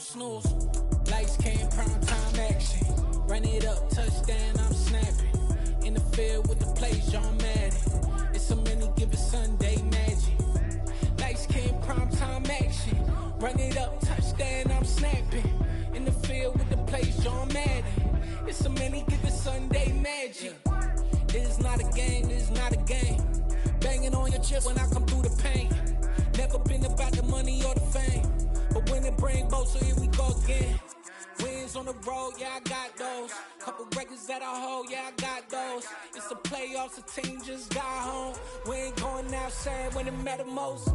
snooze. Lights came, prime time action. Run it up, touchdown, I'm snapping. In the field with the plays, John Madden. It's a many given Sunday magic. Lights came, prime time action. Run it up, touchdown, I'm snapping. In the field with the plays, John Madden. It's a many given Sunday magic. It is not a game, it is not a game. Banging on your chip when I come through the pain. Never been about the money or the fame. But when it bring both, so here we go again. Wins on the road, yeah, I got those. Couple records that I hold, yeah, I got those. It's the playoffs, the team just got home. We ain't going outside when it matter most.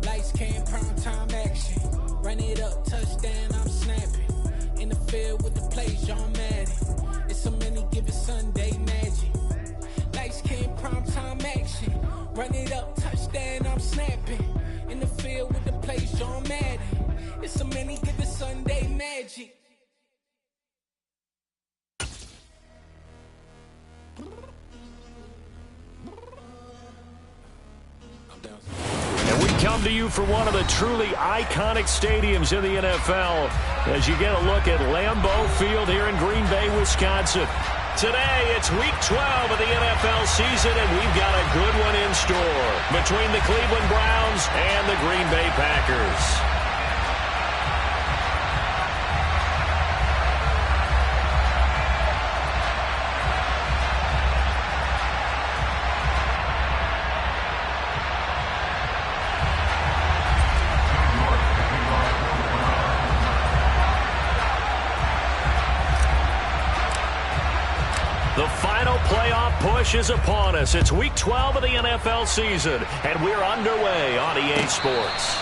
Lights came, prime time action. Run it up, touchdown, I'm snapping. In the field with the plays, John Madden. It's a many given Sunday magic. Lights came, prime time action. Run it up, touchdown, I'm snapping. In the field with the plays, John Madden. It's a many given Sunday magic. And we come to you from one of the truly iconic stadiums in the NFL as you get a look at Lambeau Field here in Green Bay, Wisconsin. Today, it's Week 12 of the NFL season, and we've got a good one in store between the Cleveland Browns and the Green Bay Packers. The final playoff push is upon us. It's Week 12 of the NFL season, and we're underway on EA Sports.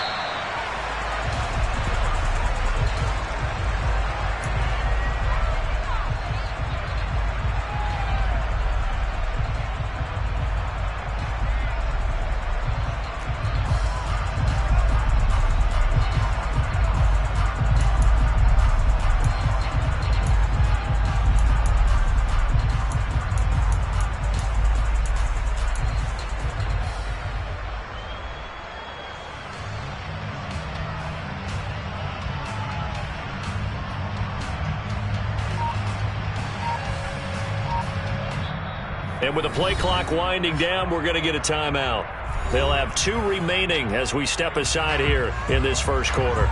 And with the play clock winding down, we're going to get a timeout. They'll have 2 remaining as we step aside here in this first quarter.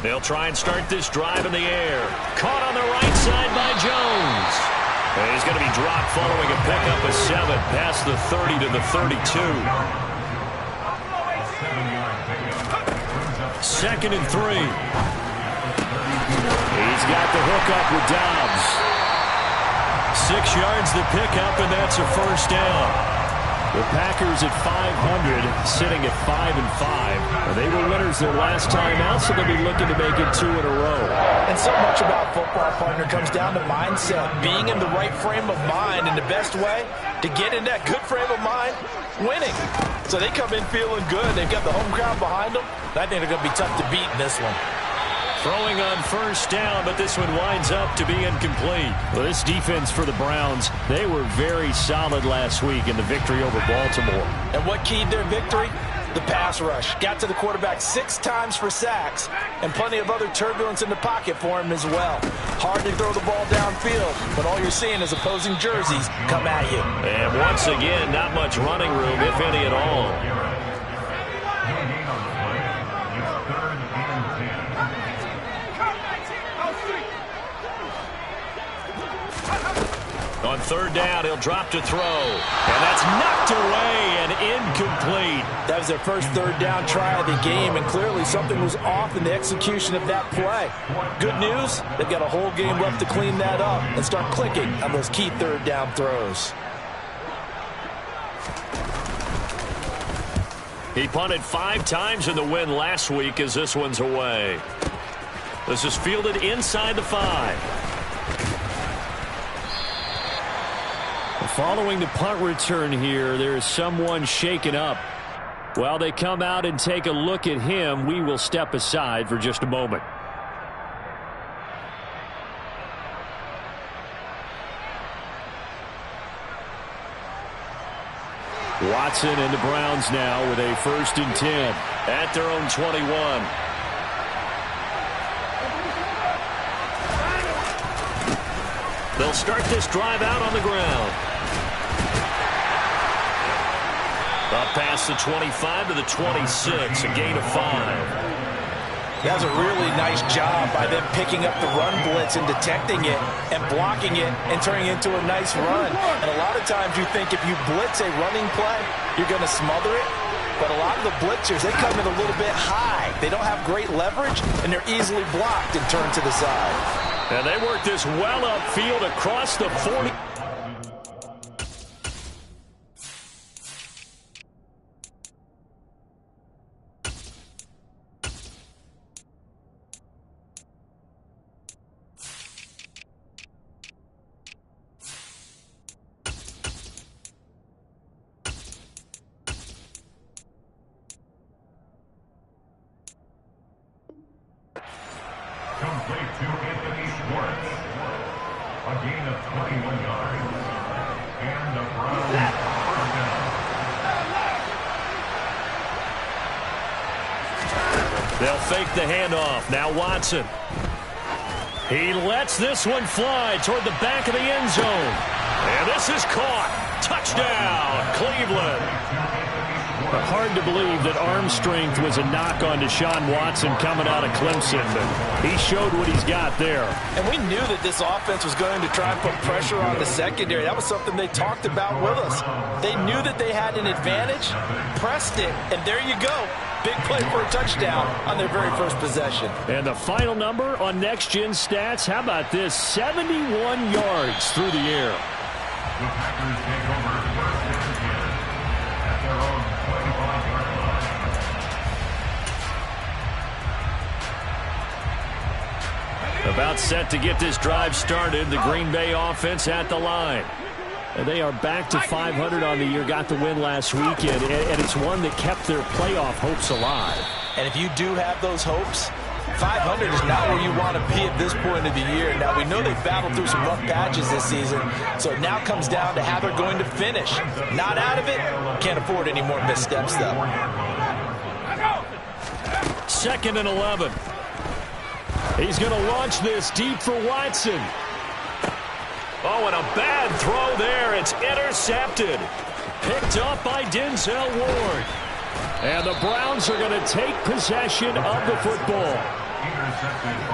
They'll try and start this drive in the air. Caught on the right side by Jones. And he's going to be dropped following a pickup of 7 past the 30 to the 32. 2nd and 3. He's got the hook up with Dobbs. 6 yards the pickup, and that's a first down. The Packers at 500, sitting at 5-5. They were winners their last time out, so they'll be looking to make it 2 in a row. And so much about football, partner, comes down to mindset. Being in the right frame of mind, and the best way to get in that good frame of mind, winning. So they come in feeling good. They've got the home crowd behind them. I think they're going to be tough to beat in this one. Throwing on first down, but this one winds up to be incomplete. Well, this defense for the Browns, they were very solid last week in the victory over Baltimore. And what keyed their victory? The pass rush. Got to the quarterback 6 times for sacks, and plenty of other turbulence in the pocket for him as well. Hard to throw the ball downfield, but all you're seeing is opposing jerseys come at you. And once again, not much running room, if any at all. On On third down, he'll drop to throw. And that's knocked away and incomplete. That was their first third down try of the game, and clearly something was off in the execution of that play. Good news, they've got a whole game left to clean that up and start clicking on those key third down throws. He punted 5 times in the win last week as this one's away. This is fielded inside the 5. Following the punt return here, there is someone shaken up. While they come out and take a look at him, we will step aside for just a moment. Watson and the Browns now with a 1st and 10 at their own 21. They'll start this drive out on the ground. Up past the 25 to the 26, a gain of 5. That was a really nice job by them picking up the run blitz and detecting it and blocking it and turning it into a nice run. And a lot of times you think if you blitz a running play, you're going to smother it. But a lot of the blitzers, they come in a little bit high. They don't have great leverage, and they're easily blocked and turned to the side. And they work this well upfield across the 40. They'll fake the handoff. Now Watson. He lets this one fly toward the back of the end zone. And this is caught. Touchdown, Cleveland. Hard to believe that arm strength was a knock on Deshaun Watson coming out of Clemson, but he showed what he's got there. And we knew that this offense was going to try and put pressure on the secondary. That was something they talked about with us. They knew that they had an advantage, pressed it, and there you go. Big play for a touchdown on their very first possession. And the final number on Next Gen Stats, how about this? 71 yards through the air. The Packers take over first and 10 at their own 25-yard line. About set to get this drive started. The Green Bay offense at the line. And they are back to 500 on the year, got the win last weekend, and it's one that kept their playoff hopes alive. And if you do have those hopes, 500 is not where you want to be at this point of the year. Now, we know they've battled through some rough patches this season, so it now comes down to how they're going to finish. Not out of it, can't afford any more missteps, though. 2nd and 11. He's going to launch this deep for Watson. Oh, and a bad throw there. It's intercepted. Picked up by Denzel Ward. And the Browns are going to take possession of the football.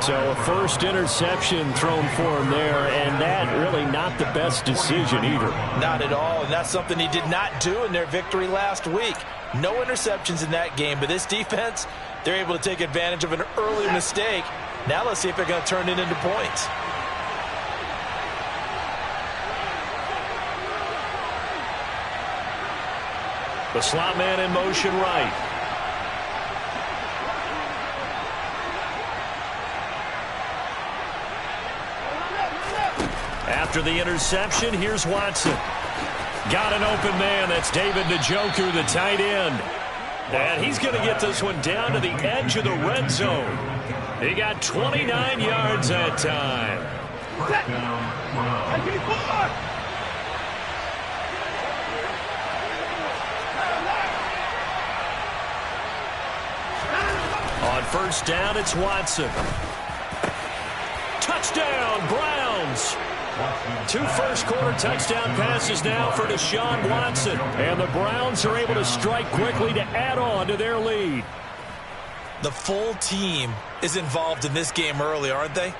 So a first interception thrown for him there, and that really not the best decision either. Not at all, and that's something he did not do in their victory last week. No interceptions in that game, but this defense, they're able to take advantage of an early mistake. Now let's see if they're going to turn it into points. The slot man in motion right. After the interception, here's Watson. Got an open man. That's David Njoku, the tight end. And he's going to get this one down to the edge of the red zone. He got 29 yards that time. First down, 12. On first down, it's Watson. Touchdown, Browns. 2 first-quarter touchdown passes now for Deshaun Watson. And the Browns are able to strike quickly to add on to their lead. The full team is involved in this game early, aren't they?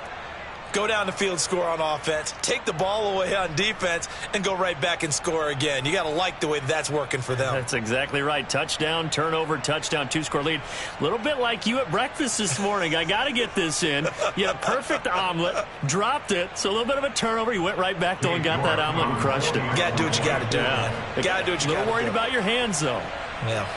go down the field, score on offense, take the ball away on defense, and go right back and score again. You got to like the way that's working for them. That's exactly right. Touchdown, turnover, touchdown, 2-score lead. A little bit like you at breakfast this morning. I got to get this in. You had a perfect omelet, dropped it, so a little bit of a turnover. You went right back though and got that omelet and crushed it. You got to do what you got to do, man. You got to do what you got to do. A little worried about your hands, though. Yeah.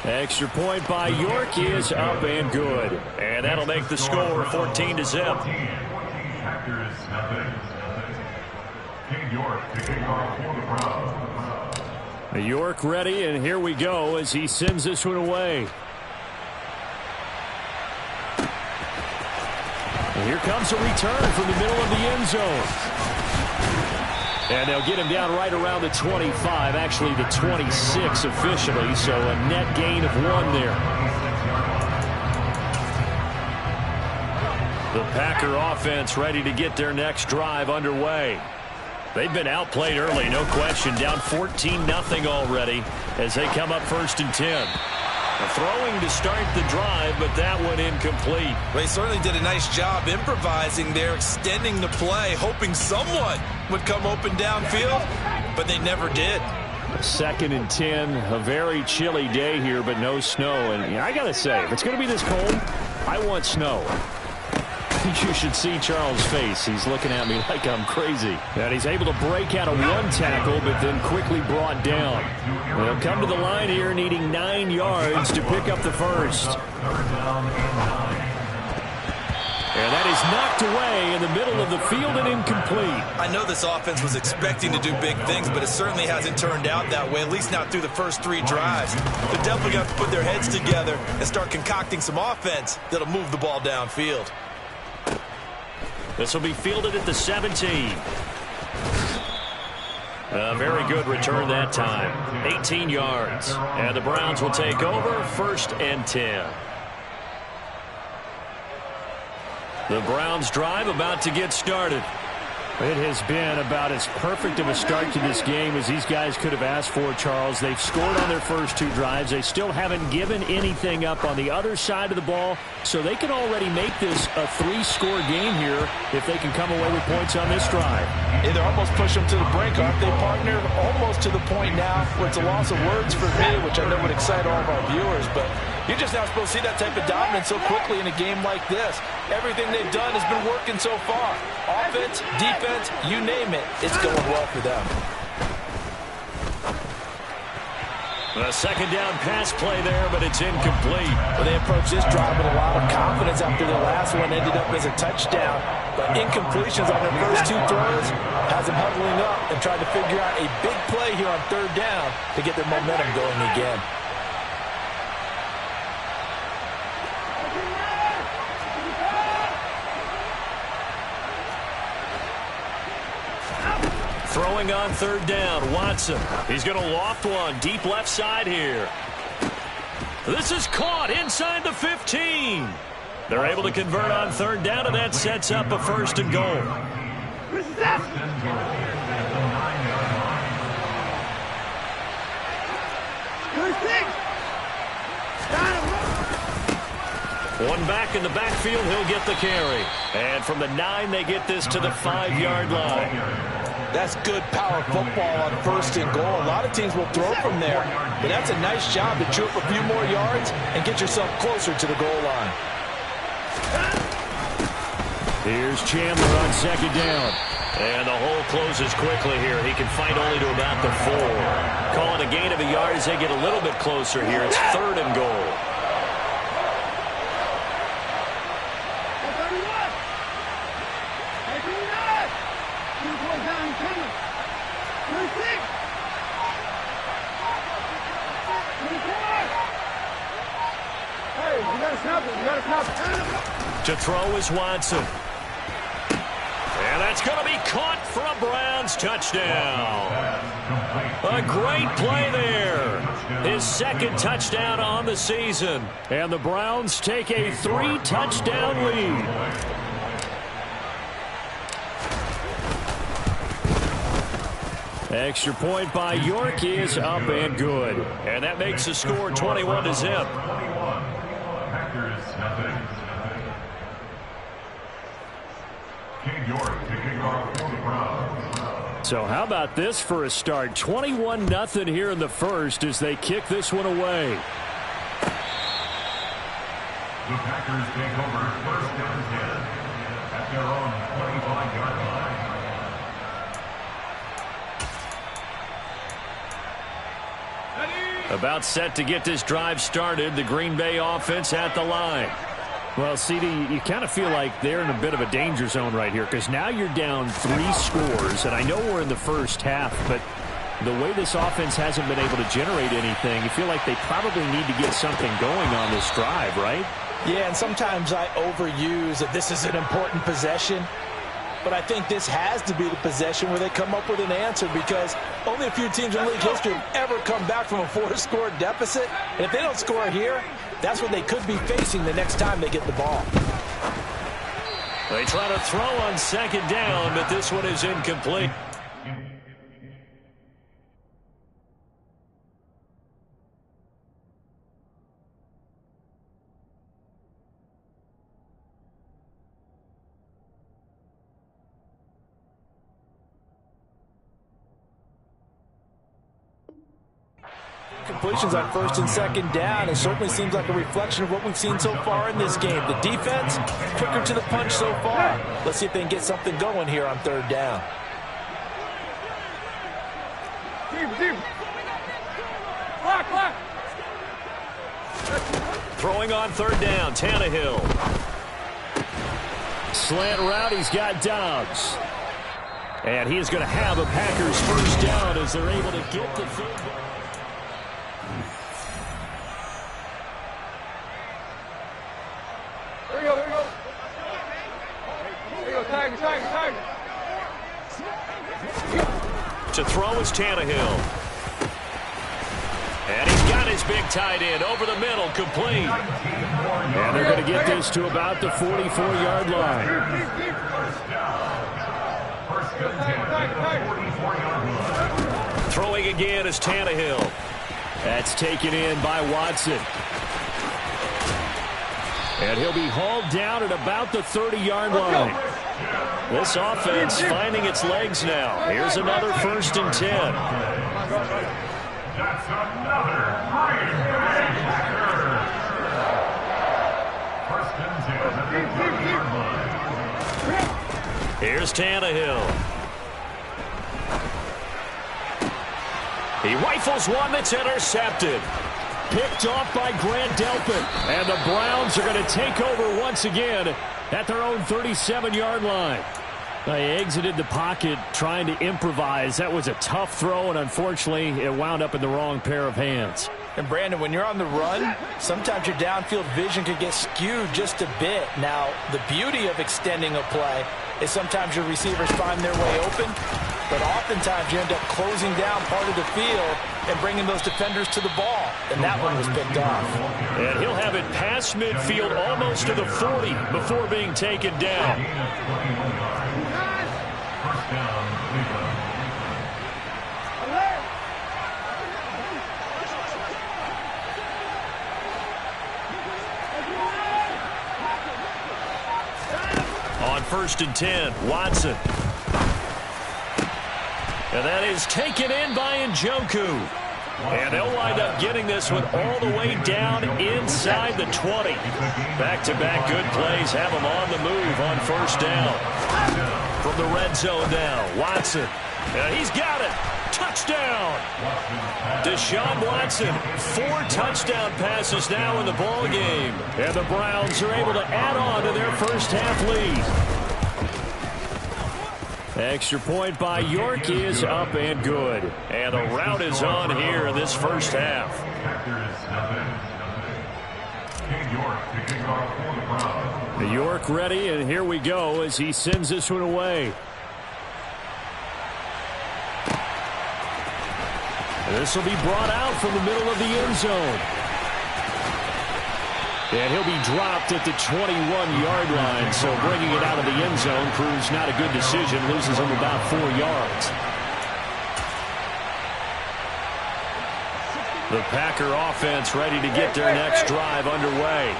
Extra point by York is up and good. And that'll make the score 14-0. York ready, and here we go as he sends this one away. And here comes a return from the middle of the end zone. And they'll get him down right around the 25, actually the 26 officially, so a net gain of 1 there. The Packer offense ready to get their next drive underway. They've been outplayed early, no question, down 14-0 already as they come up 1st and 10. Throwing to start the drive, but that one incomplete. Well, he certainly did a nice job improvising there, extending the play, hoping someone would come open downfield, but they never did. 2nd and 10, a very chilly day here, but no snow. And I got to say, if it's going to be this cold, I want snow. You should see Charles' face. He's looking at me like I'm crazy. And he's able to break out of 1 tackle, but then quickly brought down. They'll come to the line here needing 9 yards to pick up the first. And that is knocked away in the middle of the field and incomplete. I know this offense was expecting to do big things, but it certainly hasn't turned out that way, at least not through the first 3 drives. They're definitely going to have to put their heads together and start concocting some offense that'll move the ball downfield. This will be fielded at the 17. A very good return that time. 18 yards. And the Browns will take over 1st and 10. The Browns drive about to get started. It has been about as perfect of a start to this game as these guys could have asked for, Charles. They've scored on their first 2 drives. They still haven't given anything up on the other side of the ball, so they can already make this a 3-score game here if they can come away with points on this drive. Yeah, they're almost pushing them to the brink, aren't they, partner? Almost to the point now where it's a loss of words for me, which I know would excite all of our viewers, but you're just not supposed to see that type of dominance so quickly in a game like this. Everything they've done has been working so far. Offense, defense, you name it, it's going well for them. A 2nd down pass play there, but it's incomplete. Well, they approached this drive with a lot of confidence after the last one ended up as a touchdown. But incompletions on their first 2 throws has them huddling up and trying to figure out a big play here on 3rd down to get their momentum going again. Throwing on 3rd down, Watson. He's going to loft one deep left side here. This is caught inside the 15. They're able to convert on 3rd down, and that sets up a 1st and goal. One back in the backfield, he'll get the carry. And from the 9, they get this to the 5-yard line. That's good power football on 1st and goal. A lot of teams will throw from there, but that's a nice job to chew up a few more yards and get yourself closer to the goal line. Here's Chandler on 2nd down. And the hole closes quickly here. He can fight only to about the 4. Calling a gain of a yard as they get a little bit closer here. It's 3rd and goal. To throw is Watson. And that's going to be caught for a Browns touchdown. A great play there. His 2nd touchdown on the season. And the Browns take a 3-touchdown lead. Extra point by York is up and good. And that makes the score 21-0. Packers nothing. King York kicking off for the Browns. So how about this for a start? 21-0 here in the first as they kick this one away. The Packers take over first down 10 at their own 25-yard line. About set to get this drive started. The Green Bay offense at the line. Well, CD, you kind of feel like they're in a bit of a danger zone right here because now you're down 3 scores, and I know we're in the first half, but the way this offense hasn't been able to generate anything, you feel like they probably need to get something going on this drive, right? Yeah, and sometimes I overuse that this is an important possession. But I think this has to be the possession where they come up with an answer because only a few teams in league history have ever come back from a 4-score deficit. And if they don't score here, that's what they could be facing the next time they get the ball. They try to throw on second down, but this one is incomplete. Completions on first and second down. It certainly seems like a reflection of what we've seen so far in this game. The defense, quicker to the punch so far. Let's see if they can get something going here on third down. Throwing on third down, Tannehill. Slant route, he's got Dobbs. And he is going to have a Packers first down as they're able to get the field goal. To throw is Tannehill. And he's got his big tight end over the middle, complete. And they're going to get this to about the 44-yard line. Throwing again is Tannehill. That's taken in by Watson. And he'll be hauled down at about the 30-yard line. This offense finding its legs now. Here's another first and 10. That's another great Packer. First and 10 at the 30-yard line. Here's Tannehill. He rifles one that's intercepted. Picked off by Grant Delpit. And the Browns are going to take over once again at their own 37-yard line. They exited the pocket trying to improvise. That was a tough throw, and unfortunately, it wound up in the wrong pair of hands. And, Brandon, when you're on the run, sometimes your downfield vision can get skewed just a bit. Now, the beauty of extending a play is sometimes your receivers find their way open, but oftentimes you end up closing down part of the field and bringing those defenders to the ball. And that one was picked off. And he'll have it past midfield almost to the 40 before being taken down. First down, Cleveland. On first and 10, Watson. And that is taken in by Njoku. And they'll wind up getting this one all the way down inside the 20. Back-to-back good plays have them on the move on first down. From the red zone now, Watson. And he's got it. Touchdown. Deshaun Watson, 4 touchdown passes now in the ball game. And the Browns are able to add on to their first half lead. Extra point by York is up and good. And the route is on here in this first half. York ready, and here we go as he sends this one away. This will be brought out from the middle of the end zone. And he'll be dropped at the 21-yard line, so bringing it out of the end zone proves not a good decision, loses him about 4 yards. The Packer offense ready to get their next drive underway.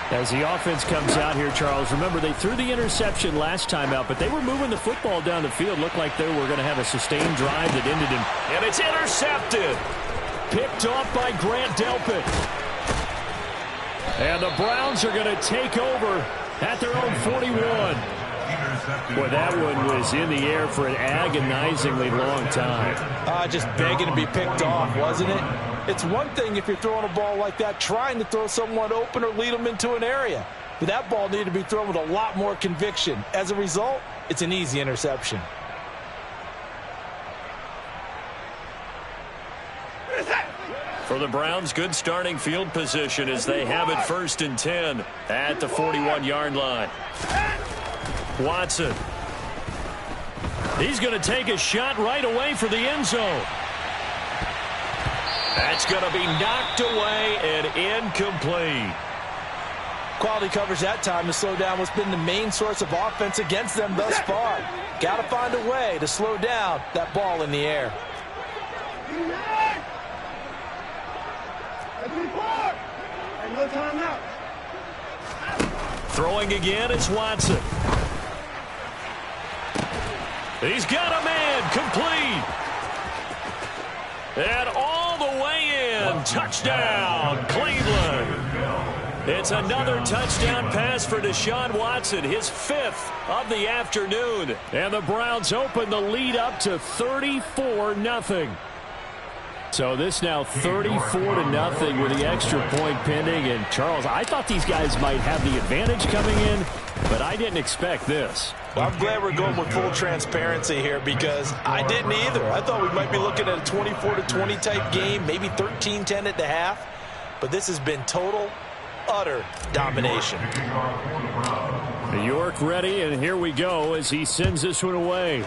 As the offense comes out here, Charles, remember they threw the interception last time out, but they were moving the football down the field. Looked like they were going to have a sustained drive that ended in... And it's intercepted. Picked off by Grant Delpit. And the Browns are going to take over at their own 41. Boy, that one was in the air for an agonizingly long time. Just begging to be picked off, wasn't it? It's one thing if you're throwing a ball like that, trying to throw someone open or lead them into an area. But that ball needed to be thrown with a lot more conviction. As a result, it's an easy interception. For the Browns, good starting field position as they have it 1st and 10 at the 41-yard line. Watson. He's going to take a shot right away for the end zone. That's going to be knocked away and incomplete. Quality coverage that time to slow down what's been the main source of offense against them thus far. Got to find a way to slow down that ball in the air. Throwing again is Watson. He's got a man, complete. And all the way in, touchdown, Cleveland. It's another touchdown pass for Deshaun Watson, his 5th of the afternoon. And the Browns open the lead up to 34-0. So this now 34-0 with the extra point pending. And Charles, I thought these guys might have the advantage coming in, but I didn't expect this. Well, I'm glad we're going with full transparency here because I didn't either. I thought we might be looking at a 24-20 type game, maybe 13-10 at the half. But this has been total, utter domination. New York ready, and here we go as he sends this one away.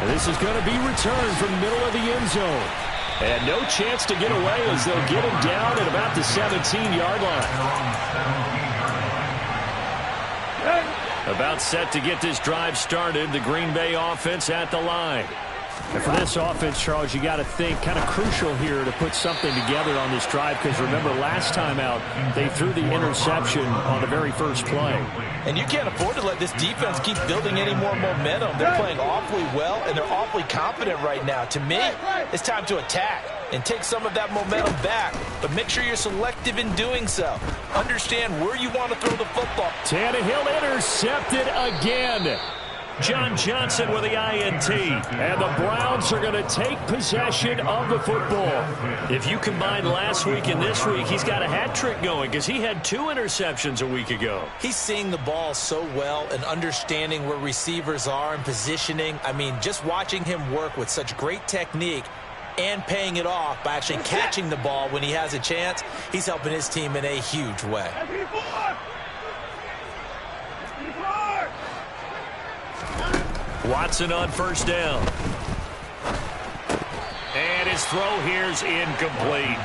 And this is going to be returned from the middle of the end zone. And no chance to get away as they'll get him down at about the 17-yard line. About set to get this drive started. The Green Bay offense at the line. And for this offense, Charles, you got to think kind of crucial here to put something together on this drive because remember last time out they threw the interception on the very first play. And you can't afford to let this defense keep building any more momentum. They're playing awfully well and they're awfully confident right now. To me, it's time to attack and take some of that momentum back. But make sure you're selective in doing so. Understand where you want to throw the football. Tannehill intercepted again. John Johnson with the INT. And the Browns are going to take possession of the football. If you combine last week and this week, he's got a hat trick going because he had 2 interceptions a week ago. He's seeing the ball so well and understanding where receivers are and positioning. I mean, just watching him work with such great technique and paying it off by actually catching the ball when he has a chance, he's helping his team in a huge way. Watson on 1st down. And his throw here's incomplete.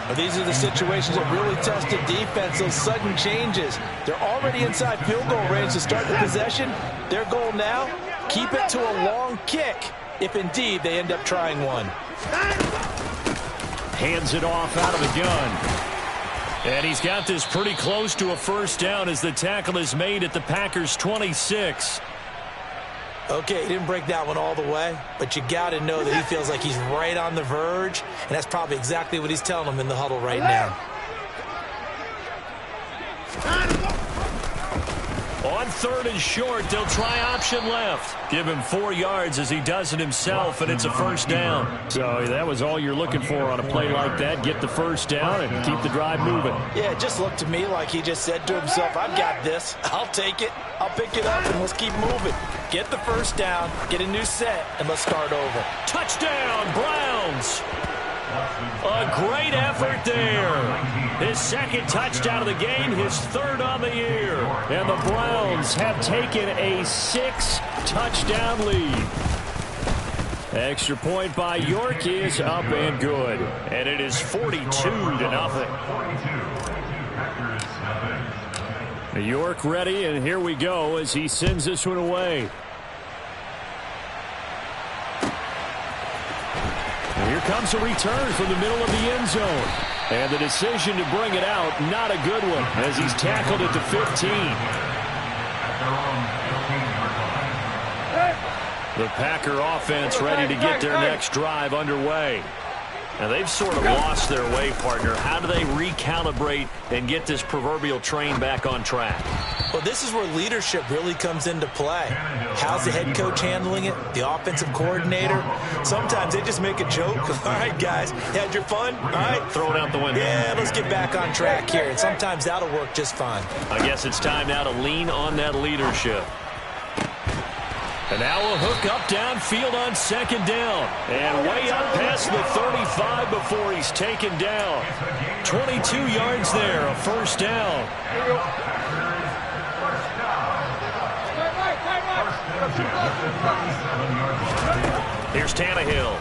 Well, these are the situations that really test the defense, those sudden changes. They're already inside field goal range to start the possession. Their goal now, keep it to a long kick, if indeed they end up trying one. Hands it off out of the gun. And he's got this pretty close to a 1st down as the tackle is made at the Packers' 26. Okay, he didn't break that one all the way, but you got to know that he feels like he's right on the verge, and that's probably exactly what he's telling them in the huddle right now. On 3rd and short, they'll try option left. Give him 4 yards as he does it himself, and it's a 1st down. So that was all you're looking for on a play like that. Get the 1st down and keep the drive moving. Yeah, it just looked to me like he just said to himself, I've got this. I'll take it. I'll pick it up, and let's keep moving. Get the 1st down, get a new set, and let's start over. Touchdown, Browns! A great effort there. His 2nd touchdown of the game, his 3rd on the year. And the Browns have taken a 6-touchdown lead. Extra point by York is up and good. And it is 42-0. York ready, and here we go as he sends this one away. Here comes a return from the middle of the end zone. And the decision to bring it out, not a good one, as he's tackled at the 15. The Packer offense ready to get their next drive underway. Now, they've sort of lost their way, partner. How do they recalibrate and get this proverbial train back on track? Well, this is where leadership really comes into play. How's the head coach handling it? The offensive coordinator? Sometimes they just make a joke. All right, guys, you had your fun? All right. Throw it out the window. Yeah, let's get back on track here. And sometimes that'll work just fine. I guess it's time now to lean on that leadership. And now a hook up downfield on second down. And way up past the 35 before he's taken down. 22 yards there, a first down. Here's Tannehill.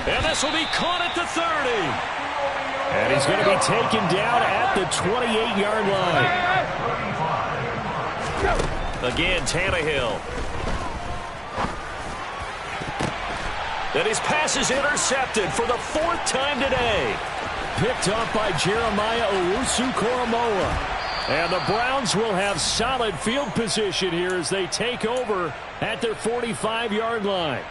And this will be caught at the 30. And he's going to be taken down at the 28-yard line. Again, Tannehill. And his pass is intercepted for the 4th time today. Picked up by Jeremiah Owusu-Koramoah. And the Browns will have solid field position here as they take over at their 45-yard line.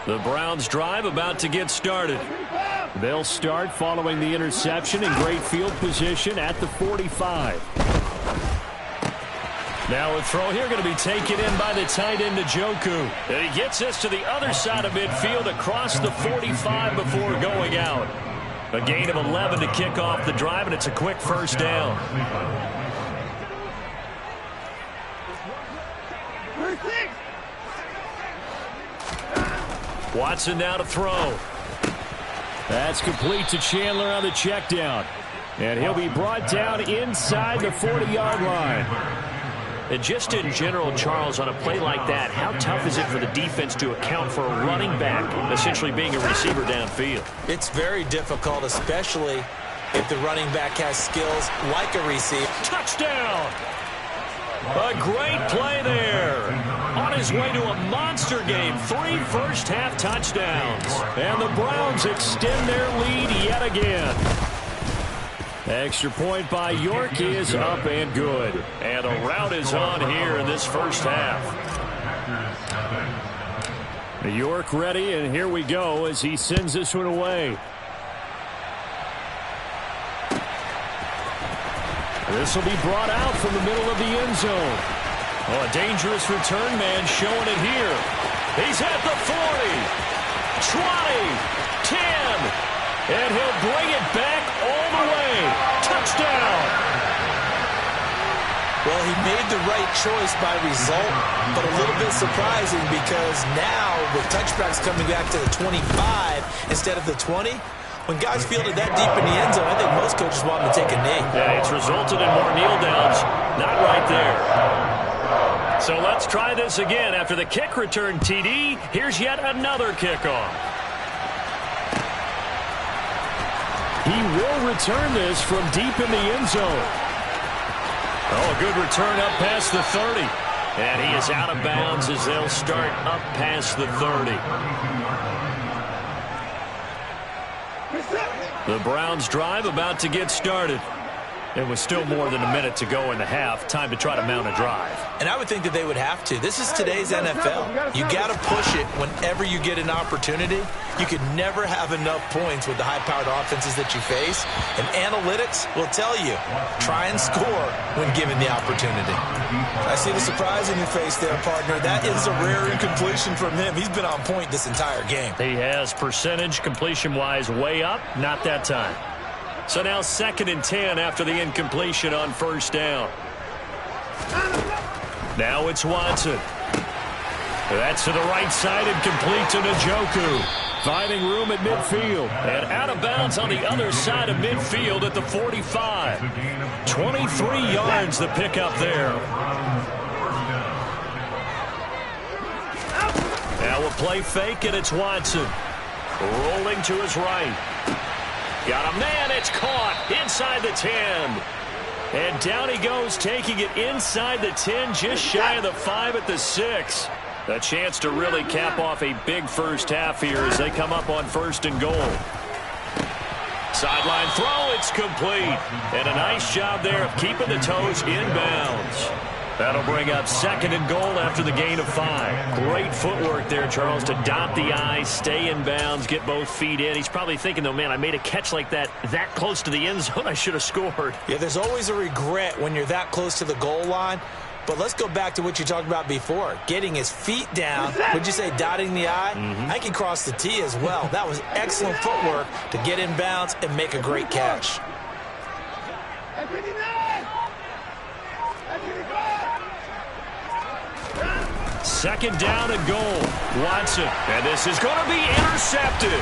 The Browns drive about to get started. They'll start following the interception in great field position at the 45. Now a throw here going to be taken in by the tight end Njoku. And he gets this to the other side of midfield across the 45 before going out. A gain of 11 to kick off the drive, and it's a quick first down. Watson now to throw. That's complete to Chandler on the check down. And he'll be brought down inside the 40-yard line. And just in general, Charles, on a play like that, how tough is it for the defense to account for a running back essentially being a receiver downfield? It's very difficult, especially if the running back has skills like a receiver. Touchdown! A great play there. On his way to a monster game, 3 first-half touchdowns. And the Browns extend their lead yet again. Extra point by York is up and good. And a rout is on here in this first half. York ready, and here we go as he sends this one away. This will be brought out from the middle of the end zone. Oh, a dangerous return man showing it here. He's at the 40, 20, 10, and he'll bring it back all the way. Touchdown! Well, he made the right choice by result, but a little bit surprising because now with touchbacks coming back to the 25 instead of the 20, when guys fielded that deep in the end zone, I think most coaches want them to take a knee. Yeah, it's resulted in more kneel downs. Not right there. So let's try this again. After the kick return TD, here's yet another kickoff. He will return this from deep in the end zone. Oh, a good return up past the 30. And he is out of bounds as they'll start up past the 30. The Browns drive about to get started. It was still more than a minute to go in the half. Time to try to mount a drive. And I would think that they would have to. This is today's NFL. You got to push it whenever you get an opportunity. You could never have enough points with the high-powered offenses that you face. And analytics will tell you, try and score when given the opportunity. I see the surprise in your face there, partner. That is a rare incompletion from him. He's been on point this entire game. He has percentage completion-wise way up. Not that time. So now 2nd and 10 after the incompletion on first down. Now it's Watson. That's to the right side and complete to Njoku. Finding room at midfield. And out of bounds on the other side of midfield at the 45. 23 yards the pickup there. Now a play fake, and it's Watson. Rolling to his right. Got a man, it's caught inside the 10. And down he goes, taking it inside the 10, just shy of the 5 at the 6. A chance to really cap off a big first half here as they come up on 1st and goal. Sideline throw, it's complete. And a nice job there of keeping the toes inbounds. That'll bring up 2nd and goal after the gain of 5. Great footwork there, Charles, to dot the I, stay in bounds, get both feet in. He's probably thinking, though, man, I made a catch like that close to the end zone. I should have scored. Yeah, there's always a regret when you're that close to the goal line. But let's go back to what you talked about before. Getting his feet down. Would you say dotting the I? I can cross the T as well. That was excellent footwork to get in bounds and make a great catch. Second down and goal. Watson. And this is going to be intercepted.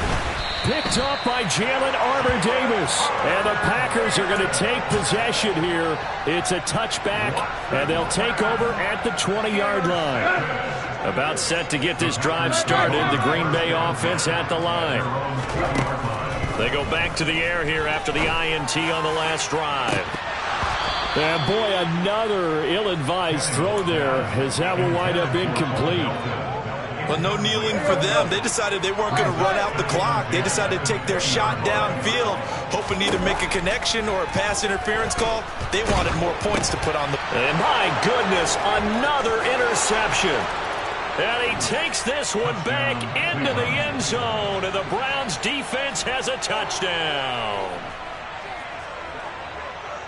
Picked up by Jalen Armour-Davis. And the Packers are going to take possession here. It's a touchback, and they'll take over at the 20-yard line. About set to get this drive started. The Green Bay offense at the line. They go back to the air here after the INT on the last drive. And, boy, another ill-advised throw there as that will wind up incomplete. Well, no kneeling for them. They decided they weren't going to run out the clock. They decided to take their shot downfield, hoping to either make a connection or a pass interference call. They wanted more points to put on the... And, my goodness, another interception. And he takes this one back into the end zone, and the Browns defense has a touchdown.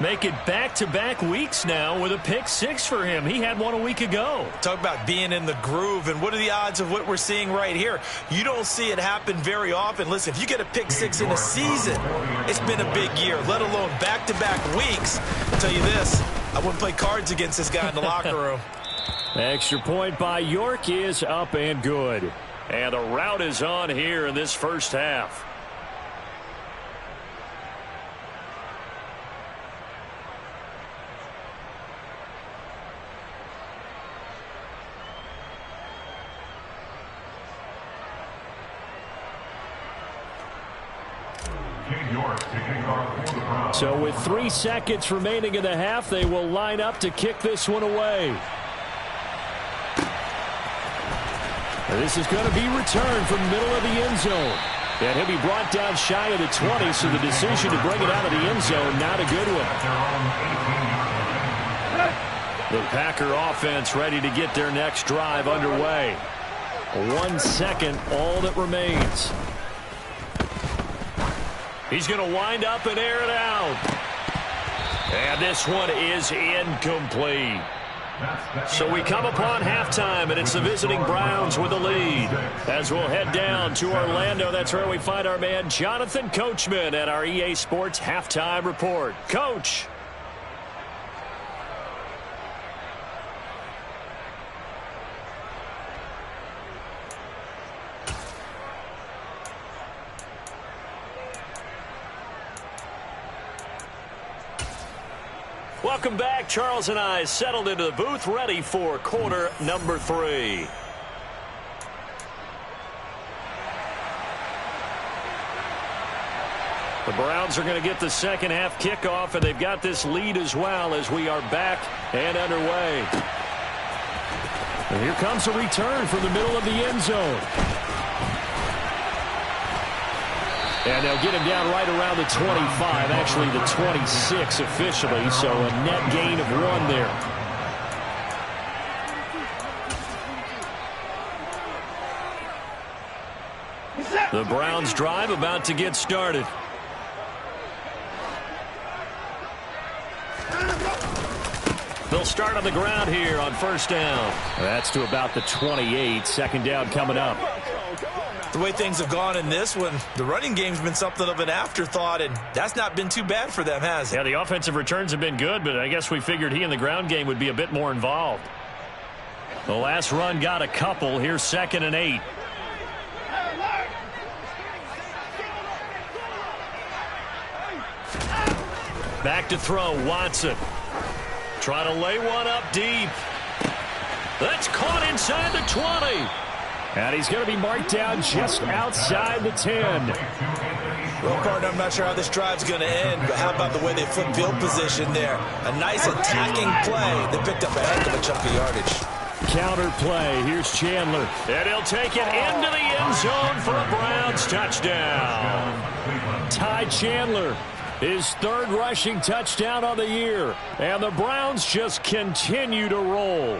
Make it back-to-back weeks now with a pick 6 for him. He had one a week ago. Talk about being in the groove, and what are the odds of what we're seeing right here? You don't see it happen very often. Listen, if you get a pick 6 in a season, it's been a big year, let alone back-to-back weeks. I'll tell you this, I wouldn't play cards against this guy in the locker room. Extra point by York is up and good. And the route is on here in this first half. So with 3 seconds remaining in the half, they will line up to kick this one away. This is going to be returned from the middle of the end zone. And he'll be brought down shy of the 20, so the decision to bring it out of the end zone, not a good one. The Packer offense ready to get their next drive underway. 1 second, all that remains. He's going to wind up and air it out. And this one is incomplete. So we come upon halftime, and it's the visiting Browns with the lead. As we'll head down to Orlando, that's where we find our man Jonathan Coachman at our EA Sports Halftime Report. Coach. Welcome back. Charles and I settled into the booth, ready for quarter number 3. The Browns are going to get the second half kickoff, and they've got this lead as well as we are back and underway. And here comes a return from the middle of the end zone. And they'll get him down right around the 25, actually the 26 officially, so a net gain of 1 there. The Browns drive about to get started. They'll start on the ground here on first down. That's to about the 28, second down coming up. The way things have gone in this one, the running game's been something of an afterthought, and that's not been too bad for them, has it? Yeah, the offensive returns have been good, but I guess we figured he in the ground game would be a bit more involved. The last run got a couple. Here's 2nd and 8. Back to throw, Watson. Trying to lay one up deep. That's caught inside the 20. And he's going to be marked down just outside the 10. Well, partner, I'm not sure how this drive's going to end, but how about the way they flip field position there? A nice attacking play. They picked up a heck of a chunk of yardage. Counter play. Here's Chandler. And he'll take it into the end zone for a Browns touchdown. Ty Chandler, his third rushing touchdown of the year. And the Browns just continue to roll.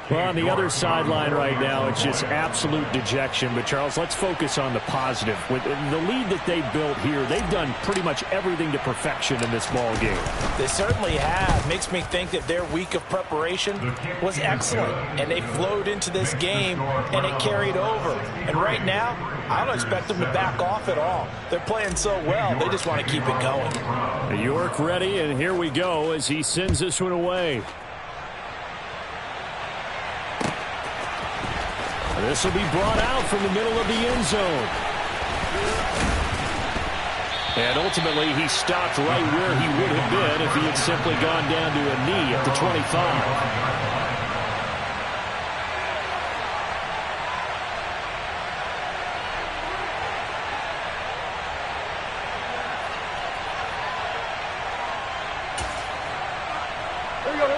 Well, on the other sideline right now, it's just absolute dejection. But, Charles, let's focus on the positive. With the lead that they built here, they've done pretty much everything to perfection in this ball game. They certainly have. Makes me think that their week of preparation was excellent. And they flowed into this game, and it carried over. And right now, I don't expect them to back off at all. They're playing so well, they just want to keep it going. York ready, and here we go as he sends this one away. This will be brought out from the middle of the end zone. And ultimately, he stopped right where he would have been if he had simply gone down to a knee at the 25.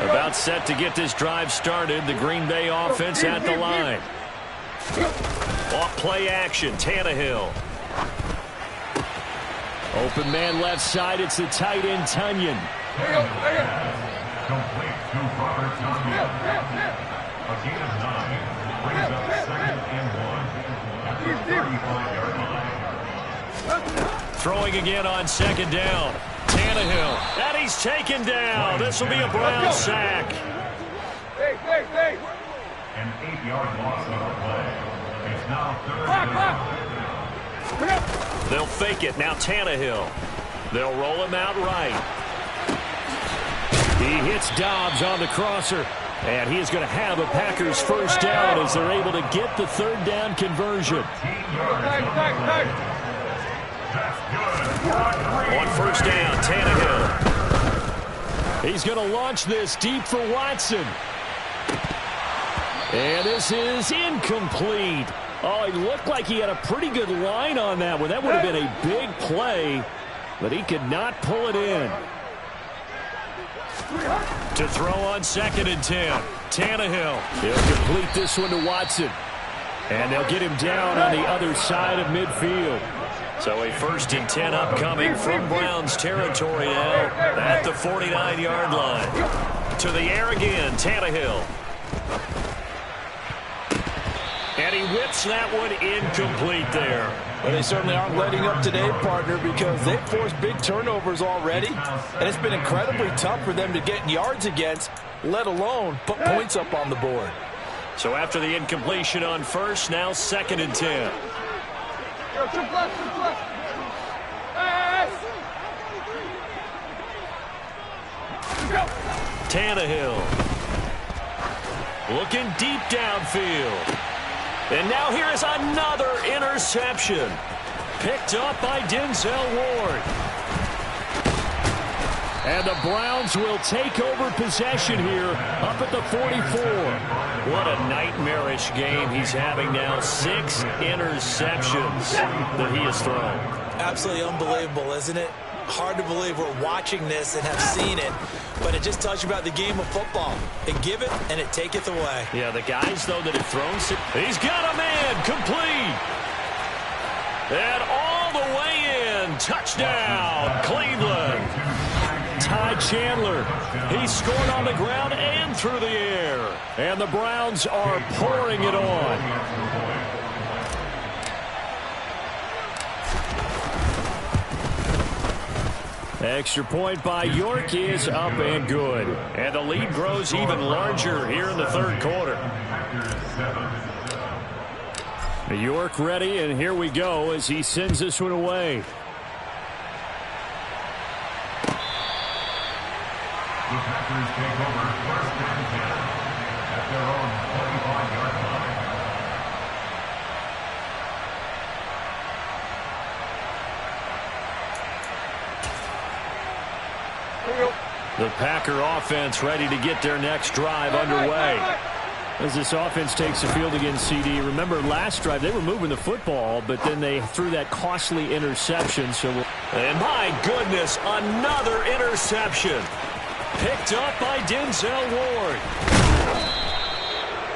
About set to get this drive started. The Green Bay offense at the line. Off play action, Tannehill. Open man left side, it's the tight end, Tunyon. Complete to Robert Tunyon. A gain of 9 brings up 2nd and 1 at the 35-yard line. Throwing again on 2nd down. Tannehill, and he's taken down. This will be a Brown sack. An 8-yard loss on the play. It's now 3rd and 1. They'll fake it. Now Tannehill. They'll roll him out right. He hits Dobbs on the crosser. And he is going to have a Packers first down as they're able to get the 3rd down conversion. On 1st down, Tannehill. He's going to launch this deep for Watson. And this is incomplete. Oh, it looked like he had a pretty good line on that one. That would have been a big play, but he could not pull it in. To throw on 2nd and 10. Tannehill. He'll complete this one to Watson. And they'll get him down on the other side of midfield. So a 1st and 10 upcoming from Browns territory now at the 49-yard line. To the air again, Tannehill. And he whips that one incomplete there. Well, they certainly aren't letting up today, partner, because they've forced big turnovers already. And it's been incredibly tough for them to get yards against, let alone put points up on the board. So after the incompletion on 1st, now 2nd and 10. Tannehill. Looking deep downfield. And now here is another interception. Picked up by Denzel Ward. And the Browns will take over possession here up at the 44. What a nightmarish game he's having now. 6 interceptions that he has thrown. Absolutely unbelievable, isn't it? Hard to believe we're watching this and have seen it, but it just tells you about the game of football. It give it and it taketh away. Yeah, the guys, though, that have thrown... He's got a man complete. And all the way in. Touchdown, Cleveland. Ty Chandler. He scored on the ground and through the air. And the Browns are pouring it on. Extra point by York is up and good. And the lead grows even larger here in the 3rd quarter. York ready, and here we go as he sends this one away. The Packers take over 1st and 10 at their own 45-yard line. The Packer offense ready to get their next drive underway. As this offense takes the field against CD. Remember last drive they were moving the football, but then they threw that costly interception. And my goodness, another interception. Picked up by Denzel Ward.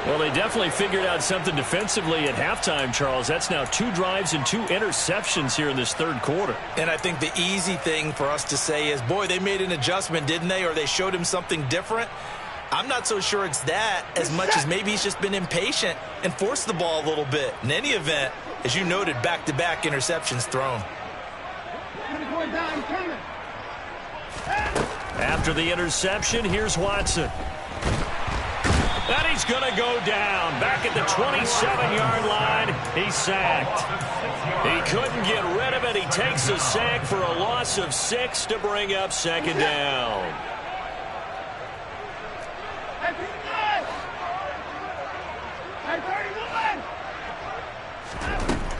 Well, they definitely figured out something defensively at halftime, Charles. That's now 2 drives and 2 interceptions here in this third quarter. And I think the easy thing for us to say is, boy, they made an adjustment, didn't they? Or they showed him something different. I'm not so sure it's that as much as maybe he's just been impatient and forced the ball a little bit. In any event, as you noted, back-to-back interceptions thrown. After the interception, here's Watson. And he's going to go down. Back at the 27-yard line, he's sacked. He couldn't get rid of it. He takes a sack for a loss of 6 to bring up second down.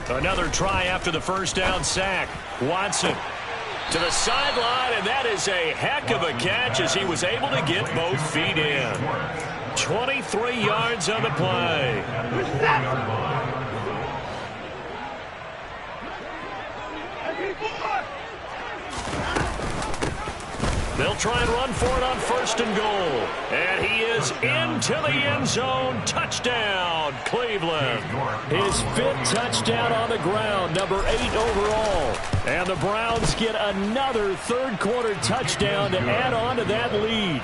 Another try after the first down sack. Watson to the sideline, and that is a heck of a catch as he was able to get both feet in. 23 yards on the play. They'll try and run for it on 1st and goal. And he is into the end zone. Touchdown, Cleveland. His 5th touchdown on the ground, number 8 overall. And the Browns get another third quarter touchdown to add on to that lead.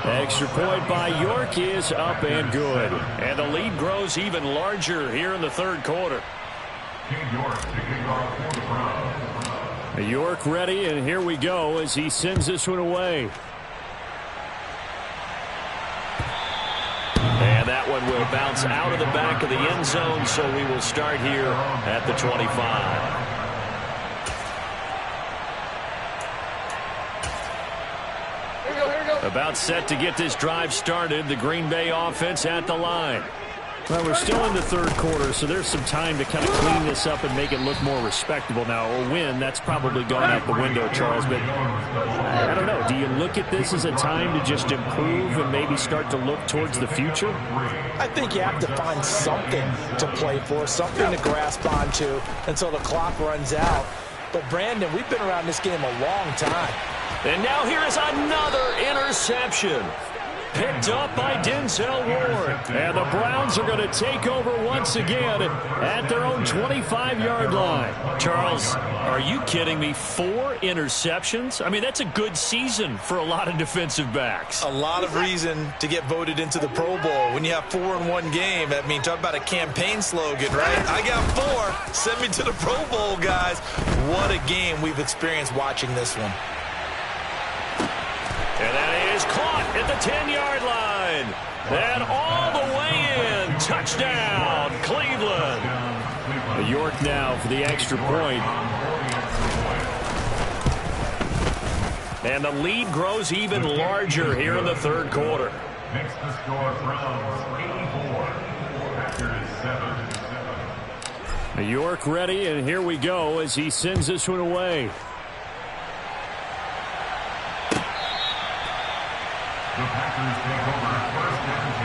Extra point by York is up and good. And the lead grows even larger here in the third quarter. York ready, and here we go as he sends this one away. And that one will bounce out of the back of the end zone, so we will start here at the 25. About set to get this drive started, the Green Bay offense at the line. Well, we're still in the third quarter, so there's some time to kind of clean this up and make it look more respectable. Now, a win, that's probably gone out the window, Charles, but I don't know. Do you look at this as a time to just improve and maybe start to look towards the future? I think you have to find something to play for, something to grasp onto until the clock runs out. But, Brandon, we've been around this game a long time. And now here is another interception. Picked up by Denzel Ward. And the Browns are going to take over once again at their own 25-yard line. Charles, are you kidding me? 4 interceptions? I mean, that's a good season for a lot of defensive backs. A lot of reason to get voted into the Pro Bowl. When you have 4 in one game, I mean, talk about a campaign slogan, right? I got 4. Send me to the Pro Bowl, guys. What a game we've experienced watching this one. And that is caught at the 10-yard line. And all the way in. Touchdown, Cleveland. York now for the extra point. And the lead grows even larger here in the third quarter. Next to score, Browns 84. Packers 7. York ready, and here we go as he sends this one away. The Packers take over 1st and 10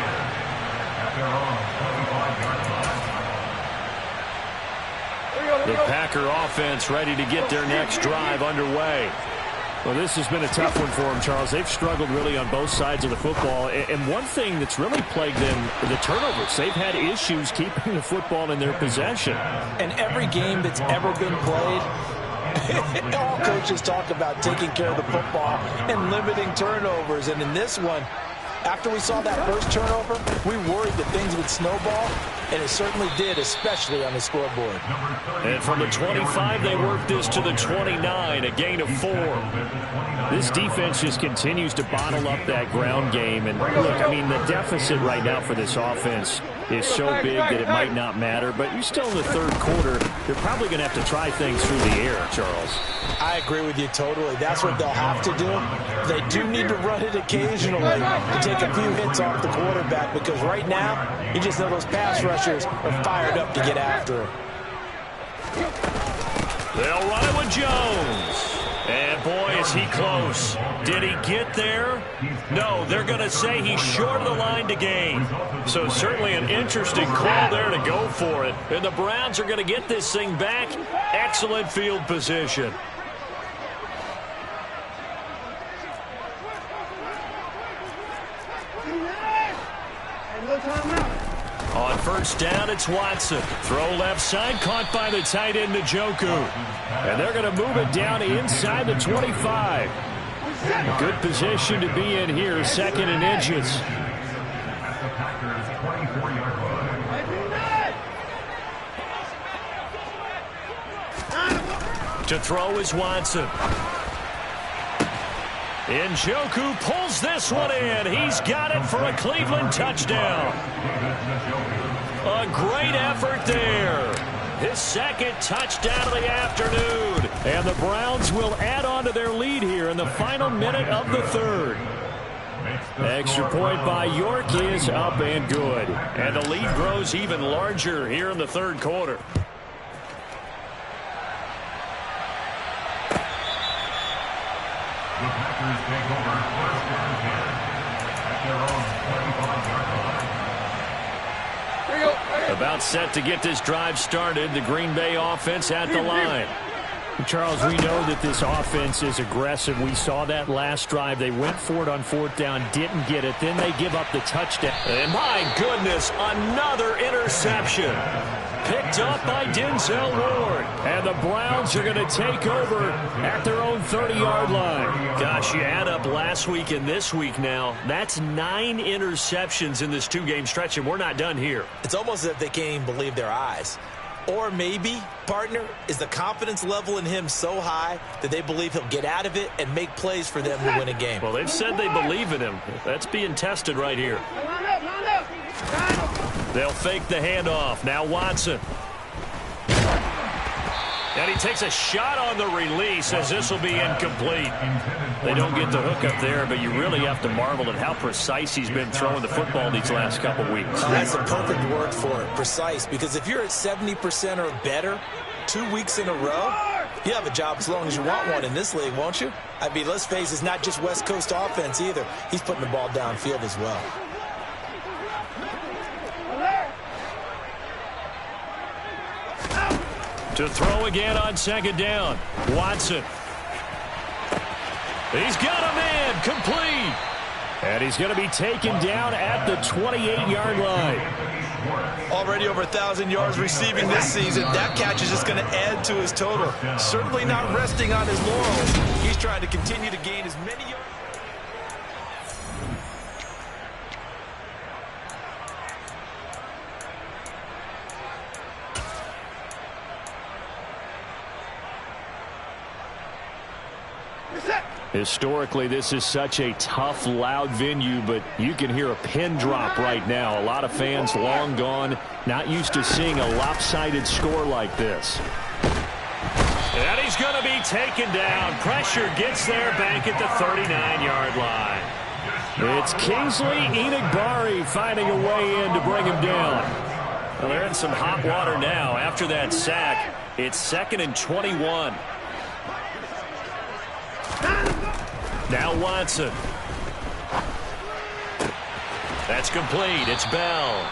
at their own 25-yard line. The Packer offense ready to get their next drive underway. Well, this has been a tough one for them, Charles. They've struggled really on both sides of the football. And one thing that's really plagued them, the turnovers. They've had issues keeping the football in their possession. And every game that's ever been played, all coaches talk about taking care of the football and limiting turnovers. And in this one, after we saw that first turnover, we worried that things would snowball, and it certainly did, especially on the scoreboard. And from the 25, they worked this to the 29, a gain of 4. This defense just continues to bottle up that ground game. And look, I mean, the deficit right now for this offense is so big that it might not matter. But you're still in the third quarter. They're probably going to have to try things through the air, Charles. I agree with you totally. That's what they'll have to do. They do need to run it occasionally to take a few hits off the quarterback, because right now, you just know those pass rushers are fired up to get after him. They'll run it with Jones. And boy, is he close. Did he get there? No, they're going to say he's short of the line to gain. So certainly an interesting call there to go for it. And the Browns are going to get this thing back. Excellent field position. On first down, it's Watson. Throw left side, caught by the tight end, Njoku. And they're going to move it down inside the 25. Good position to be in here, second and inches. To throw is Watson. Njoku pulls this one in. He's got it for a Cleveland touchdown. A great effort there. His second touchdown of the afternoon. And the Browns will add on to their lead here in the final minute of the third. Extra point by York is up and good. And the lead grows even larger here in the third quarter. The Packers take over first and 10 at their own 25-yard line. About set to get this drive started. The Green Bay offense at the line. Charles, we know that this offense is aggressive. We saw that last drive. They went for it on fourth down, didn't get it. Then they give up the touchdown. And my goodness, another interception. Picked up by Denzel Ward. And the Browns are going to take over at their own 30-yard line. Gosh, you add up last week and this week now. That's 9 interceptions in this two-game stretch, and we're not done here. It's almost as if they can't even believe their eyes. Or maybe, partner, is the confidence level in him so high that they believe he'll get out of it and make plays for them to win a game. Well, they've said they believe in him. That's being tested right here. They'll fake the handoff. Now Watson. And he takes a shot on the release as this will be incomplete. They don't get the hook up there, but you really have to marvel at how precise he's been throwing the football these last couple weeks. That's a perfect word for it, precise, because if you're at 70% or better 2 weeks in a row, you have a job as long as you want one in this league, won't you? I mean, let's face it, it's not just West Coast offense either. He's putting the ball downfield as well. To throw again on second down. Watson. He's got a man complete. And he's going to be taken down at the 28-yard line. Already over 1,000 yards receiving this season. That catch is just going to add to his total. Certainly not resting on his laurels. He's trying to continue to gain as many yards. Historically, this is such a tough, loud venue, but you can hear a pin drop right now. A lot of fans long gone, not used to seeing a lopsided score like this. And he's going to be taken down. Pressure gets there back at the 39-yard line. It's Kingsley Enagbare finding a way in to bring him down. Well, they're in some hot water now. After that sack, it's 2nd and 21. Now Watson. That's complete. It's Bell.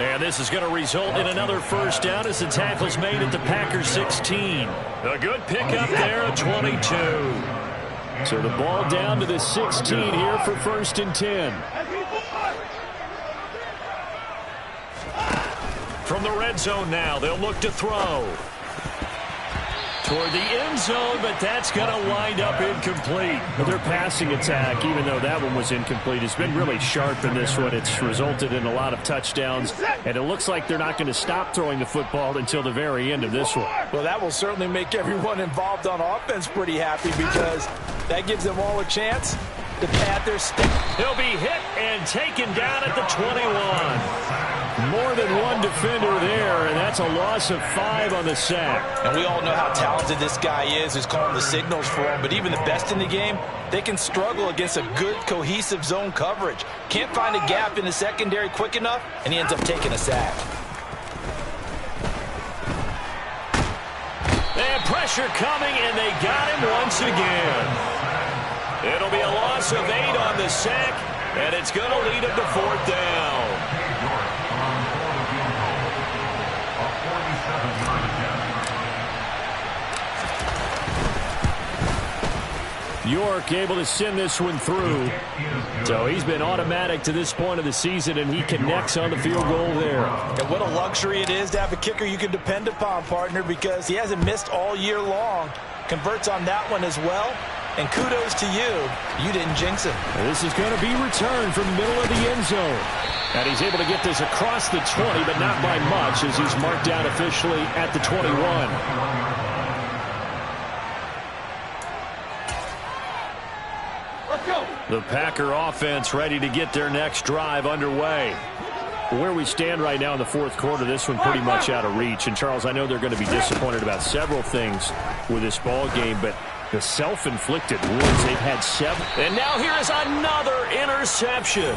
And this is going to result in another first down as the tackle's made at the Packers 16. A good pickup there at 22. So the ball down to the 16 here for 1st and 10. From the red zone now, they'll look to throw. Toward the end zone, but that's going to wind up incomplete. But their passing attack, even though that one was incomplete, has been really sharp in this one. It's resulted in a lot of touchdowns, and it looks like they're not going to stop throwing the football until the very end of this one. Well, that will certainly make everyone involved on offense pretty happy because that gives them all a chance to pad their stick. He'll be hit and taken down at the 21. More than one defender there, and that's a loss of 5 on the sack. And we all know how talented this guy is who's calling the signals for him, but even the best in the game, they can struggle against a good, cohesive zone coverage. Can't find a gap in the secondary quick enough, and he ends up taking a sack. And pressure coming, and they got him once again. It'll be a loss of 8 on the sack, and it's going to lead him to 4th down. York able to send this one through. So he's been automatic to this point of the season, and he connects on the field goal there. And what a luxury it is to have a kicker you can depend upon, partner, because he hasn't missed all year long. Converts on that one as well. And kudos to you. You didn't jinx him. And this is going to be returned from the middle of the end zone. And he's able to get this across the 20, but not by much, as he's marked down officially at the 21. The Packer offense ready to get their next drive underway. Where we stand right now in the fourth quarter, this one pretty much out of reach. And, Charles, I know they're going to be disappointed about several things with this ball game, but the self-inflicted wounds, they've had 7. And now here is another interception.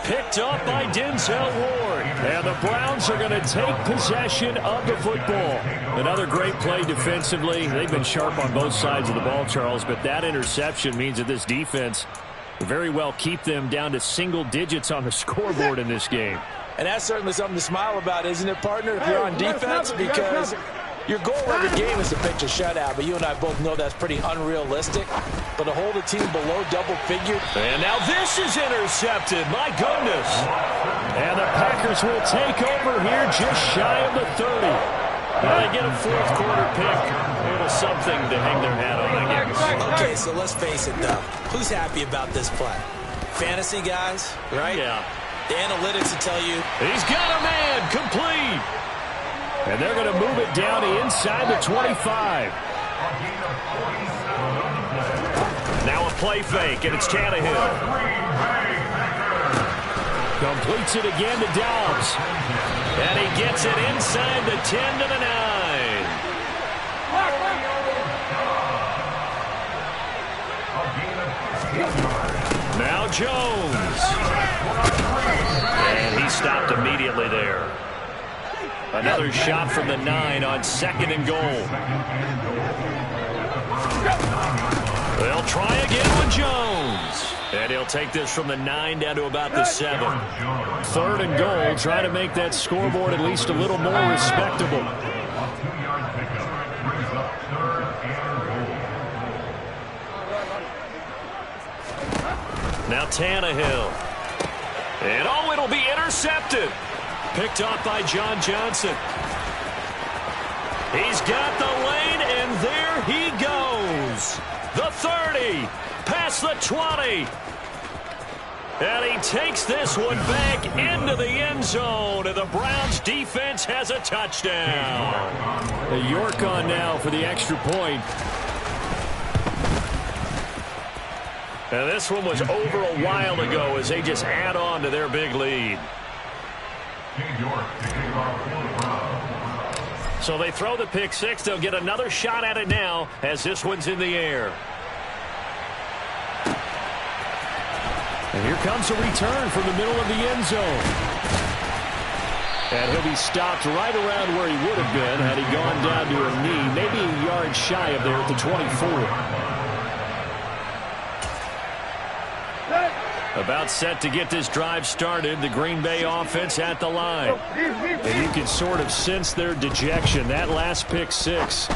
Picked up by Denzel Ward. And the Browns are going to take possession of the football. Another great play defensively. They've been sharp on both sides of the ball, Charles, but that interception means that this defense very well keep them down to single digits on the scoreboard in this game. And that's certainly something to smile about, isn't it, partner, if you're on defense? Because your goal every game is to pitch a shutout, but you and I both know that's pretty unrealistic. But to hold a team below double figure. And now this is intercepted. My goodness. And the Packers will take over here just shy of the 30. Now they get a fourth quarter pick. A little something to hang their hat on, I guess. Okay, so let's face it, though. Who's happy about this play? Fantasy guys, right? Yeah. The analytics will tell you. He's got a man complete. And they're going to move it down to inside the 25. Now a play fake, and it's Tannehill. Completes it again to Dobbs. And he gets it inside the 10 to the 9. Now Jones. And he stopped immediately there. Another shot from the 9 on 2nd and goal. They'll try again with Jones. And he'll take this from the 9 down to about the 7. 3rd and goal, trying to make that scoreboard at least a little more respectable. Now Tannehill. And oh, it'll be intercepted. Picked off by John Johnson. He's got the lane, and there he goes. The 30, past the 20. And he takes this one back into the end zone, and the Browns defense has a touchdown. The York on now for the extra point. And this one was over a while ago as they just add on to their big lead. So they throw the pick six. They'll get another shot at it now as this one's in the air. And here comes a return from the middle of the end zone. And he'll be stopped right around where he would have been had he gone down to a knee, maybe a yard shy of there at the 24. About set to get this drive started, the Green Bay offense at the line. And you can sort of sense their dejection. That last pick six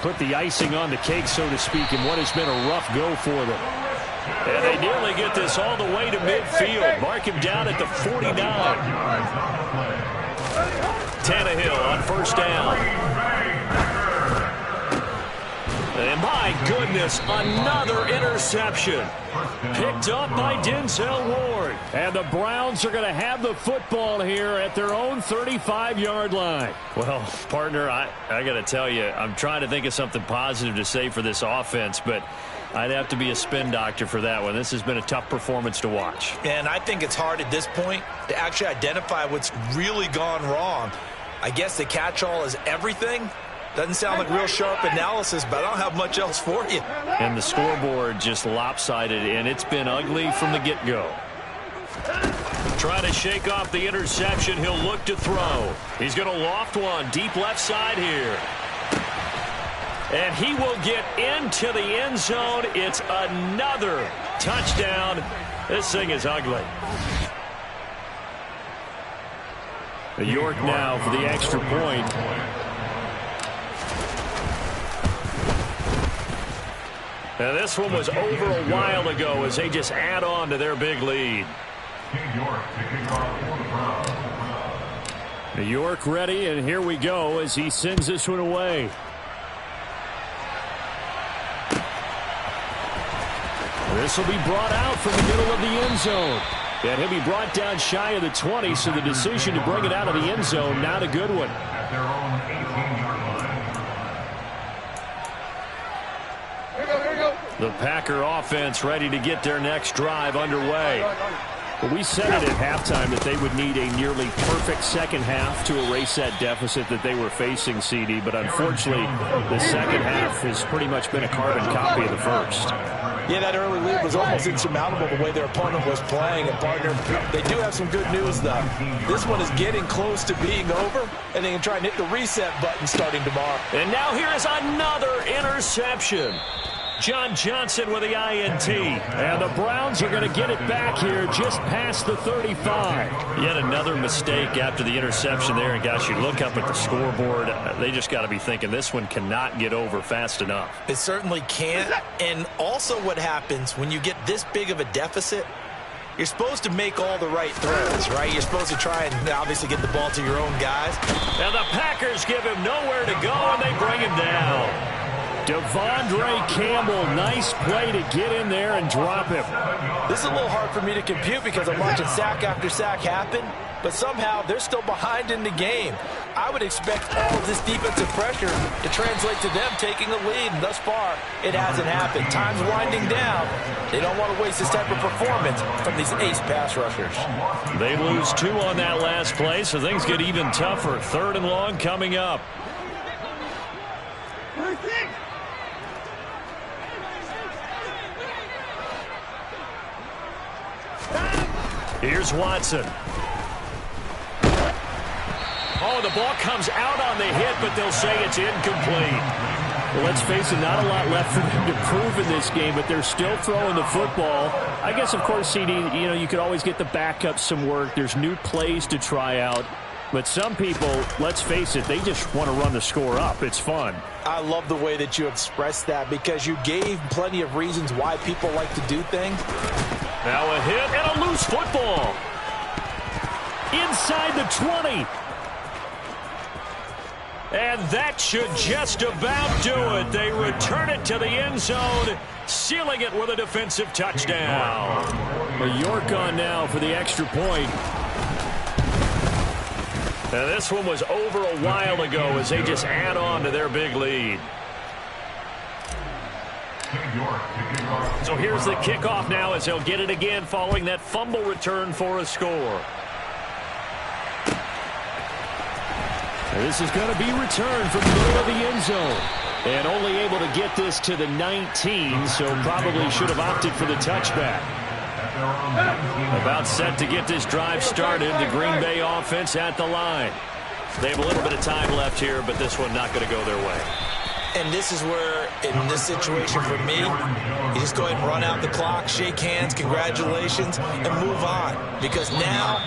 put the icing on the cake, so to speak, in what has been a rough go for them. And they nearly get this all the way to midfield. Mark him down at the 49. Tannehill on first down. And my goodness, another interception. Picked up by Denzel Ward. And the Browns are going to have the football here at their own 35-yard line. Well, partner, I got to tell you, I'm trying to think of something positive to say for this offense, but I'd have to be a spin doctor for that one. This has been a tough performance to watch. And I think it's hard at this point to actually identify what's really gone wrong. I guess the catch-all is everything. Doesn't sound like real sharp analysis, but I don't have much else for you. And the scoreboard just lopsided, and it's been ugly from the get-go. Trying to shake off the interception. He'll look to throw. He's going to loft one deep left side here. And he will get into the end zone. It's another touchdown. This thing is ugly. York now for the extra point. And this one was over a while ago as they just add on to their big lead. New York ready, and here we go as he sends this one away. This will be brought out from the middle of the end zone. And he'll be brought down shy of the 20, so the decision to bring it out of the end zone, not a good one. At their own 18-yard line. The Packer offense ready to get their next drive underway. Well, we said it at halftime that they would need a nearly perfect second half to erase that deficit that they were facing, CD. But unfortunately, the second half has pretty much been a carbon copy of the first. Yeah, that early lead was almost insurmountable the way their opponent was playing. And, partner, they do have some good news, though. This one is getting close to being over, and they can try and hit the reset button starting tomorrow. And now here is another interception. John Johnson with the INT. And the Browns are going to get it back here just past the 35. Yet another mistake after the interception there. And, gosh, you look up at the scoreboard, they just got to be thinking this one cannot get over fast enough. It certainly can't. And also what happens when you get this big of a deficit, you're supposed to make all the right throws, right? You're supposed to try and obviously get the ball to your own guys. And the Packers give him nowhere to go, and they bring him down. Devondre Campbell, nice play to get in there and drop him. This is a little hard for me to compute because I'm watching sack after sack happen, but somehow they're still behind in the game. I would expect all of this defensive pressure to translate to them taking a lead, and thus far, it hasn't happened. Time's winding down. They don't want to waste this type of performance from these ace pass rushers. They lose 2 on that last play, so things get even tougher. 3rd and long coming up. Here's Watson. Oh, the ball comes out on the hit, but they'll say it's incomplete. Well, let's face it, not a lot left for them to prove in this game, but they're still throwing the football. I guess, of course, CD, you could always get the backup some work. There's new plays to try out. But some people, let's face it, they just want to run the score up. It's fun. I love the way that you expressed that because you gave plenty of reasons why people like to do things. Now a hit and a loose football. Inside the 20. And that should just about do it. They return it to the end zone, sealing it with a defensive touchdown. York on now for the extra point. And this one was over a while ago as they just add on to their big lead. So here's the kickoff now as they'll get it again following that fumble return for a score. And this is going to be returned from the middle of the end zone. And only able to get this to the 19, so probably should have opted for the touchback. About set to get this drive started. The Green Bay offense at the line. They have a little bit of time left here, but this one not going to go their way. And this is where, in this situation for me, you just go ahead and run out the clock, shake hands, congratulations, and move on. Because now,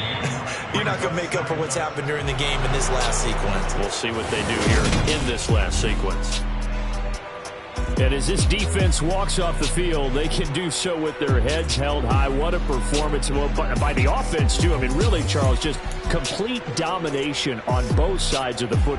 you're not going to make up for what's happened during the game in this last sequence. We'll see what they do here in this last sequence. And as this defense walks off the field, they can do so with their heads held high. What a performance by the offense, too. I mean, really, Charles, just complete domination on both sides of the football.